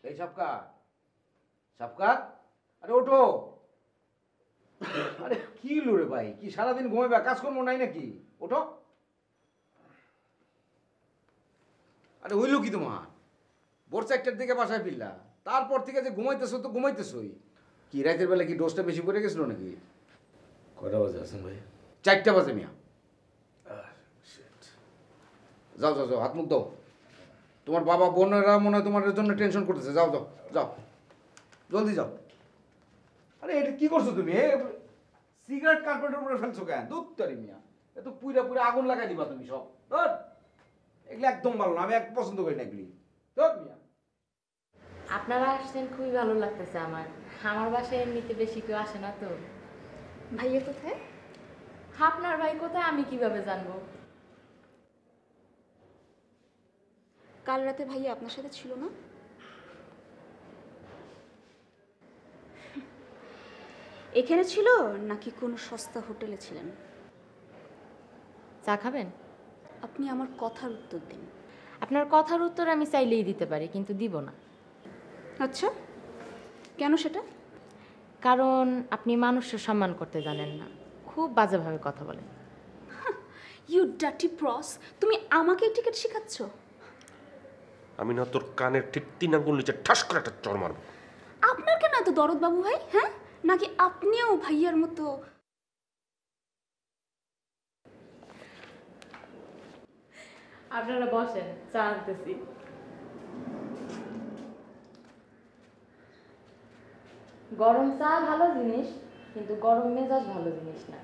এই সাবকাত, সাবকাত, আরে ওঠো। আরে কি লুরে ভাই, কি সারাদিন ঘুমাইবা, কাজকর্ম নাই নাকি? ওঠো। আরে হইল কি তোমার? ভোর 4টার দিকে বাসায় ফিরলা, তারপর থেকে যে ঘুমাইতেছো তো ঘুমাইতেছোই। কি রাতের বেলা কি ডোজটা বেশি পড়ে গেছিল নাকি? কয়টা বাজে আছেন ভাই? 4টা বাজে মিয়া। যাও যাও যাও, হাত মুখ দাও। তোমার বাবা বোনেরা মনে হয় তোমার জন্য টেনশন করতেছে। যাও যাও যাও, জলদি যাও। আরে এটা কি করছো তুমি? সিগারেট কার্পেটের উপরে ফেলছো কেন? দুধ তারি মিয়া, এত পুইরা পুইরা আগুন লাগাই দিবা তুমি সব। ধর, এগুলো একদম ভালো না, আমি এক পছন্দ করি না এগুলি। ধর মিয়া। আপনারা আসছেন, খুবই ভালো লাগতেছে আমার। আমার বাসায় এমনিতে বেশি কেউ আসে না তো। ভাইয়া কোথায়? আপনার ভাই কোথায় আমি কিভাবে জানবো? কাল রাতে ভাইয়া আপনার সাথে ছিল না? এখানে ছিল নাকি কোনো সস্তা হোটেলে ছিলেন? চা খাবেন? আপনি আমার কথার উত্তর দিন। আপনার কথার উত্তর আমি চাইলেই দিতে পারি, কিন্তু দিব না। আচ্ছা, কেন সেটা? কারণ আপনি মানুষের সম্মান করতে জানেন না, খুব বাজেভাবে কথা বলেন। ইউ ডার্টি প্রস, তুমি আমাকে টিকেট শেখাচ্ছ? আমি না তোর কানের ঠিক 3 আঙ্গুল নিচে ঠাস করে একটা চড় মারবো। আপনার কেন এত দরদ বাবু ভাই? হ্যাঁ, নাকি আপনিও ভাইয়ার মতো? আপনারা বসেন, চা আনতেছি। গরম চা ভালো জিনিস, কিন্তু গরম মেজাজ ভালো জিনিস না।